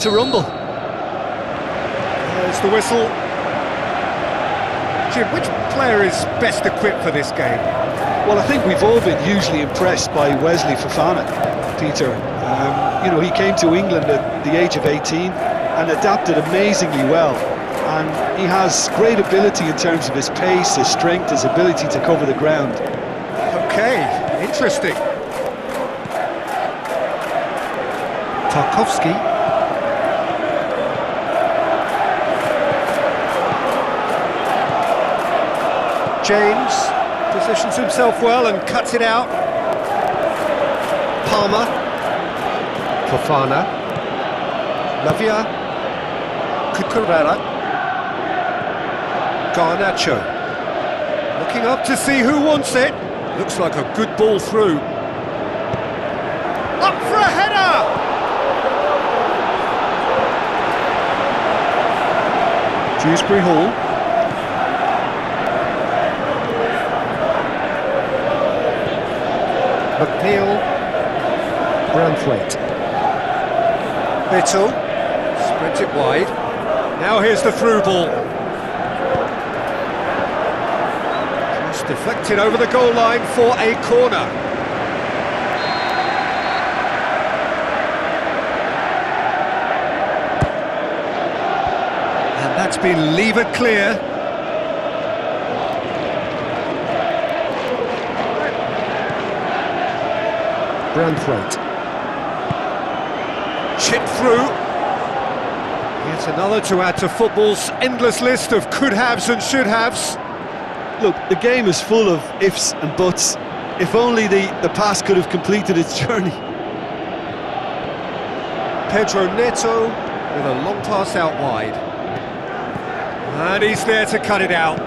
to rumble. There's the whistle. Jim, which player is best equipped for this game? Well, I think we've all been hugely impressed by Wesley Fofana, Peter. You know, he came to England at the age of 18 and adapted amazingly well. And he has great ability in terms of his pace, his strength, his ability to cover the ground. Okay, interesting. Tarkowski. James positions himself well and cuts it out. Palmer. Fofana. Lavia. Cucurella. Garnacho. Looking up to see who wants it. Looks like a good ball through. Up for a header! Dewsbury Hall. McNeil. Branthwaite. Little. Spreads it wide. Now here's the through ball. Just deflected over the goal line for a corner. And that's been levered clear. Branthwaite. Chip through. Yet another to add to football's endless list of could-haves and should-haves. Look, the game is full of ifs and buts. If only the pass could have completed its journey. Pedro Neto with a long pass out wide. And he's there to cut it out.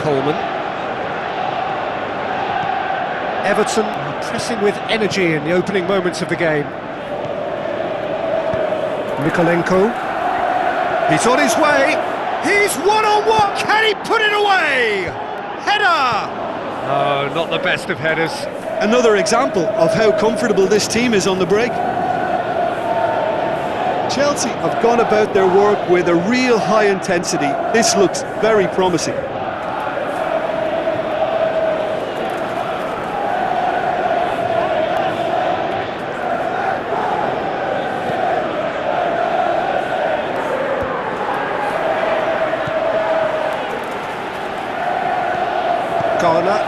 Coleman. Everton pressing with energy in the opening moments of the game. Mikolenko. He's on his way. He's one-on-one. Can he put it away? Header! Oh, not the best of headers. Another example of how comfortable this team is on the break. Chelsea have gone about their work with a real high intensity. This looks very promising. Garner.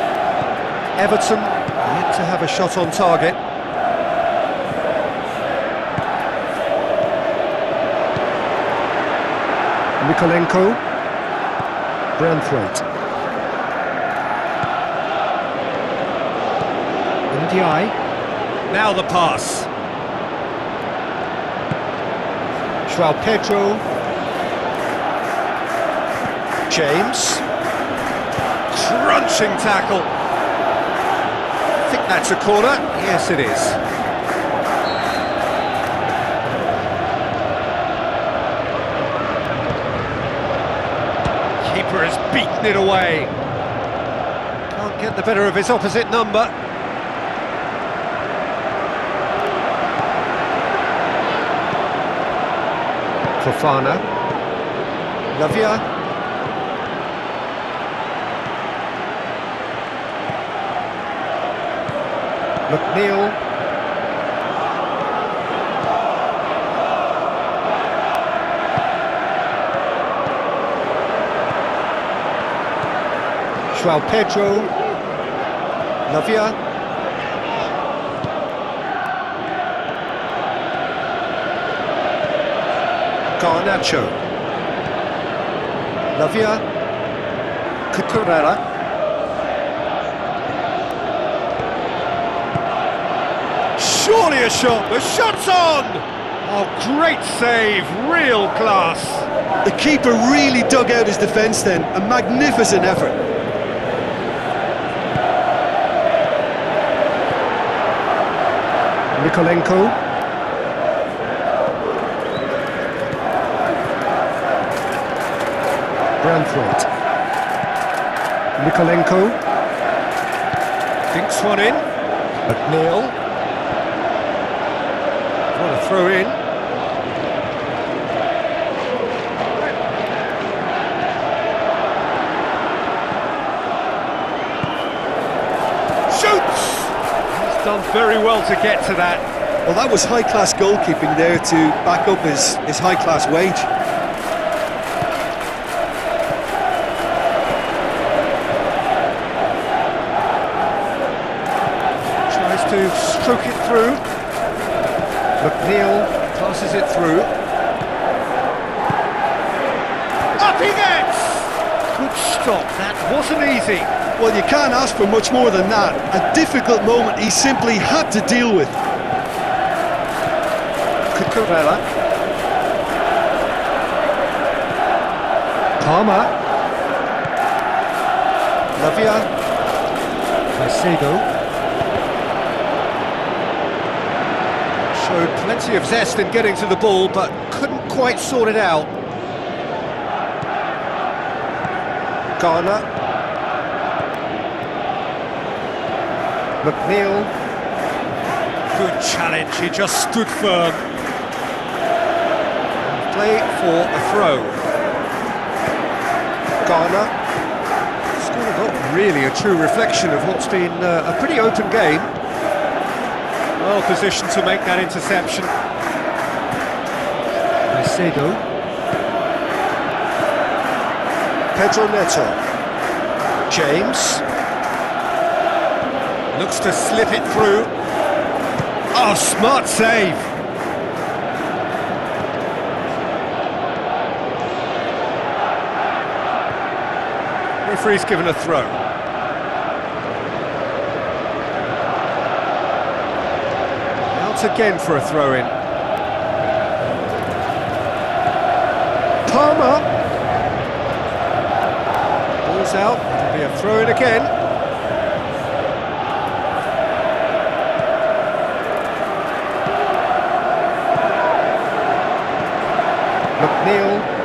Everton yet to have a shot on target. Mikolenko. Branthwaite. Ndiaye. Now the pass. João Pedro. James. Crunching tackle. I think that's a corner. Yes, it is. Keeper has beaten it away. Can't get the better of his opposite number. Fofana. Lavia. McNeil. João Pedro. Lavia. Garnacho. Lavia. Cucurella. Surely a shot, the shot's on! Oh, great save, real class. The keeper really dug out his defence then, a magnificent effort. Mikolenko. Branthwaite. Mikolenko. Dinks one in. McNeil. What a throw in. Shoots! He's done very well to get to that. Well, that was high-class goalkeeping there to back up his high-class wage. Tries to stroke it through. McNeil passes it through. Up he gets! Good stop, that wasn't easy. Well, you can't ask for much more than that. A difficult moment he simply had to deal with. Cucurella. Palmer. Lavia. Caicedo. Showed plenty of zest in getting to the ball, but couldn't quite sort it out. Garner. McNeil. Good challenge, he just stood firm. Play for a throw. Garner. Scored a goal. Really a true reflection of what's been a pretty open game. Well positioned to make that interception. Caicedo. Pedro Neto. James. Looks to slip it through. Oh, smart save. Referee's given a throw. Out again for a throw-in. Palmer. Ball's out, it'll be a throw-in again. McNeil.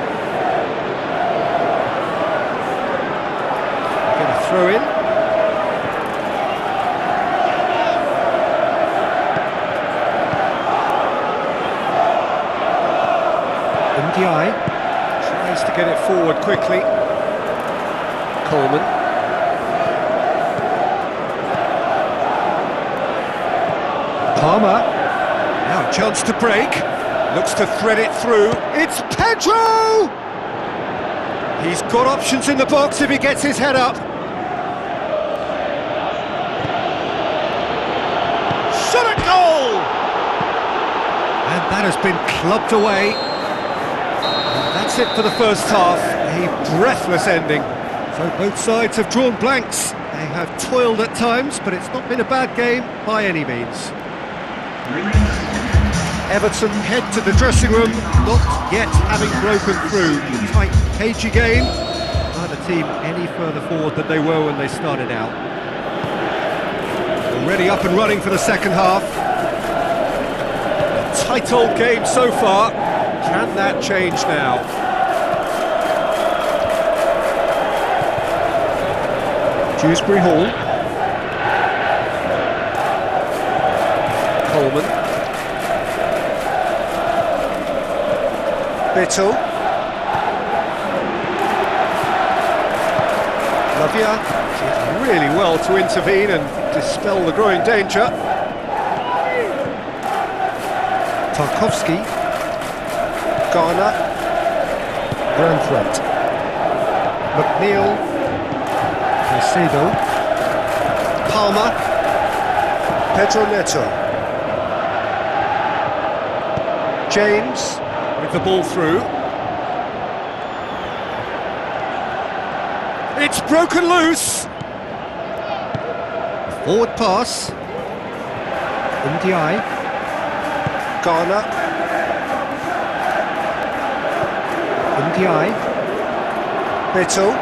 Throw in. Ndiaye tries to get it forward quickly. Coleman. Palmer. Now a chance to break. Looks to thread it through. It's Pedro! He's got options in the box if he gets his head up. Shot at goal! And that has been clubbed away. And that's it for the first half. A breathless ending. So both sides have drawn blanks. They have toiled at times, but it's not been a bad game by any means. Everton head to the dressing room, not yet having broken through. Tight, cagey game. Neither team any further forward than they were when they started out. Already up and running for the second half. A tight old game so far. Can that change now? Dewsbury Hall. Coleman. Beto. Lavia did really well to intervene and dispel the growing danger. Tarkowski. Garner. Branthwaite. McNeil. Caicedo. Palmer. Pedro Neto. James with the ball through. It's broken loose. Forward pass. Ndiaye. Garner. Ndiaye. Beto.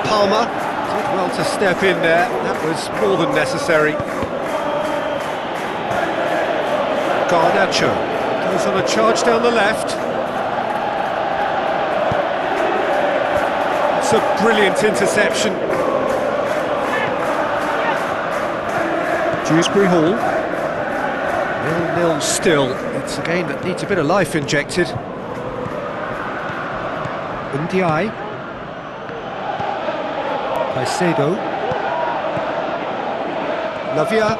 Palmer. Did well to step in there. That was more than necessary. Garnacho. Goes on a charge down the left. It's a brilliant interception. Dewsbury Hall. 0-0 still. It's a game that needs a bit of life injected. Ndiaye. Caicedo. Lavia.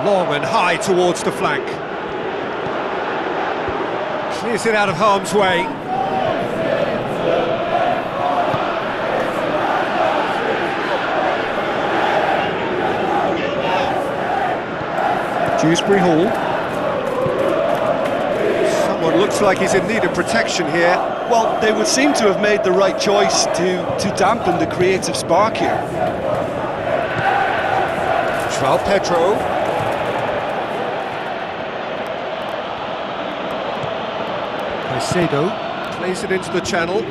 Long and high towards the flank. Clears it out of harm's way. Dewsbury Hall. Someone looks like he's in need of protection here. Well, they would seem to have made the right choice to dampen the creative spark here. João Pedro. Caicedo plays it into the channel.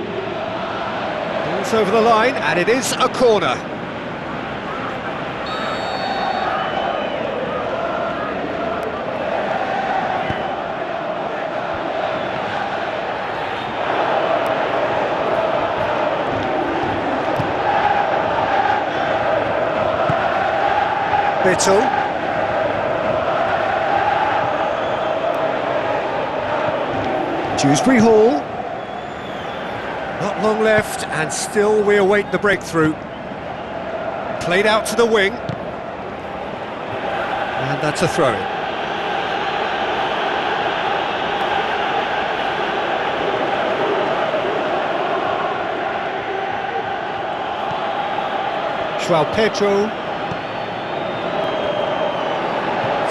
Ball's over the line, and it is a corner. Bittle. Dewsbury Hall. Not long left, and still we await the breakthrough. Played out to the wing. And that's a throw-in. João Pedro.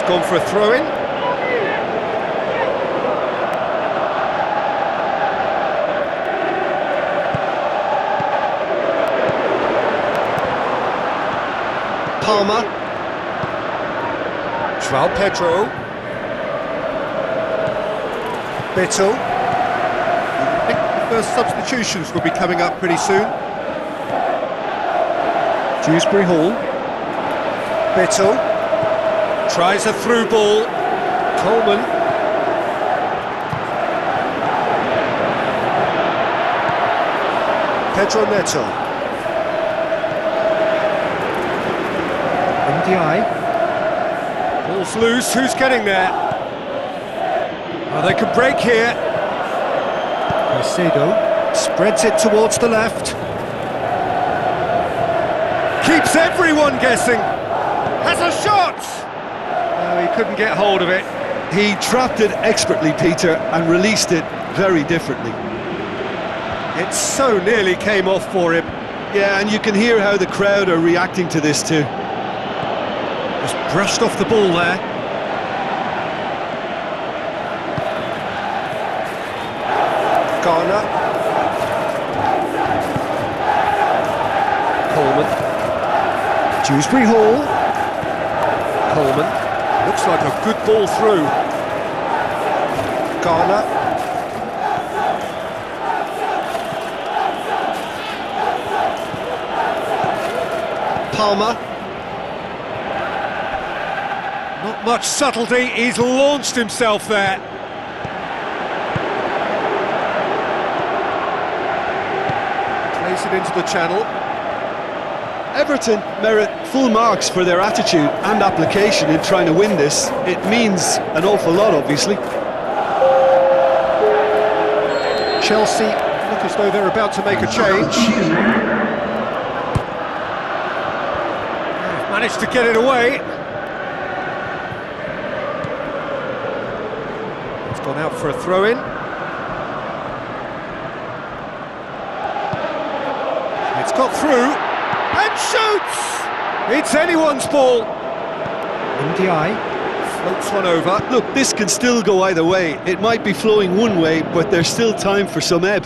Gone for a throw-in. Palmer. João Pedro. Bittle. I think the first substitutions will be coming up pretty soon. Dewsbury Hall. Bittle. Tries a through ball. Coleman. Pedro Neto. Ndiaye. Ball's loose, who's getting there? Oh, they could break here. Caicedo spreads it towards the left. Keeps everyone guessing. Has a shot! Oh, he couldn't get hold of it. He trapped it expertly, Peter, and released it very differently. It so nearly came off for him. Yeah, and you can hear how the crowd are reacting to this too. Just brushed off the ball there. Garner. Coleman. Dewsbury Hall. Coleman. Looks like a good ball through. Garner. Palmer. Not much subtlety, he's launched himself there. Plays it into the channel. Everton merit full marks for their attitude and application in trying to win this. It means an awful lot, obviously. Chelsea look as though they're about to make a change. They've managed to get it away. It's gone out for a throw-in. It's got through. And shoots! It's anyone's ball. Ndiaye floats one over. Look, this can still go either way. It might be flowing one way, but there's still time for some ebb.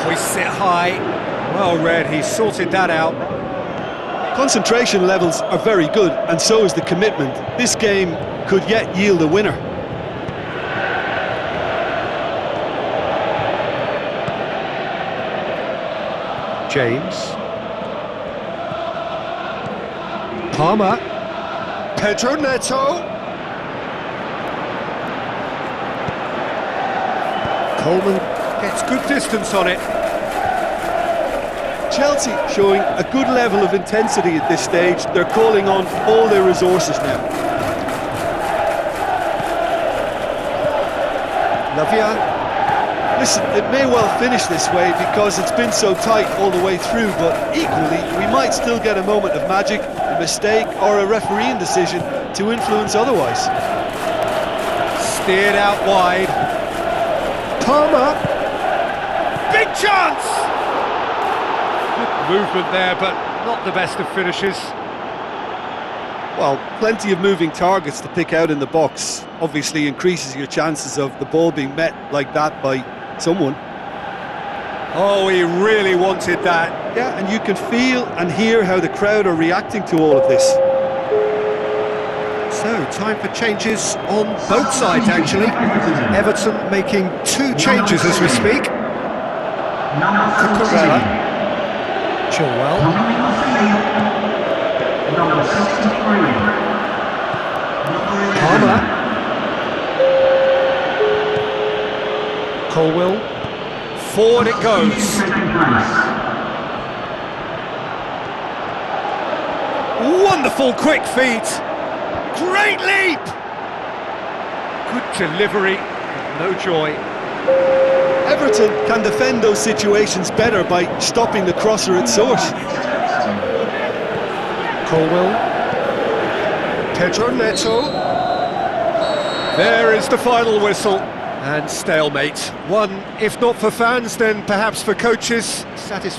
Hoists it high. Well read, he sorted that out. Concentration levels are very good, and so is the commitment. This game could yet yield a winner. James. Palmer. Pedro Neto. Coleman gets good distance on it. Chelsea showing a good level of intensity at this stage. They're calling on all their resources now. Lavia. Listen, it may well finish this way because it's been so tight all the way through, but equally, we might still get a moment of magic, a mistake, or a refereeing decision to influence otherwise. Steered out wide. Palmer. Big chance! Good movement there, but not the best of finishes. Well, plenty of moving targets to pick out in the box. Obviously increases your chances of the ball being met like that by someone. Oh, he really wanted that. Yeah, and you can feel and hear how the crowd are reacting to all of this. So, time for changes on both sides, actually. Everton making 2 changes as we speak. Cucurella. Chilwell. Palmer. Colwill. Forward it goes. Wonderful quick feet. Great leap. Good delivery. No joy. Everton can defend those situations better by stopping the crosser at source. Colwill. Pedro Neto. There is the final whistle. And stalemate. One, if not for fans, then perhaps for coaches. Satisfied.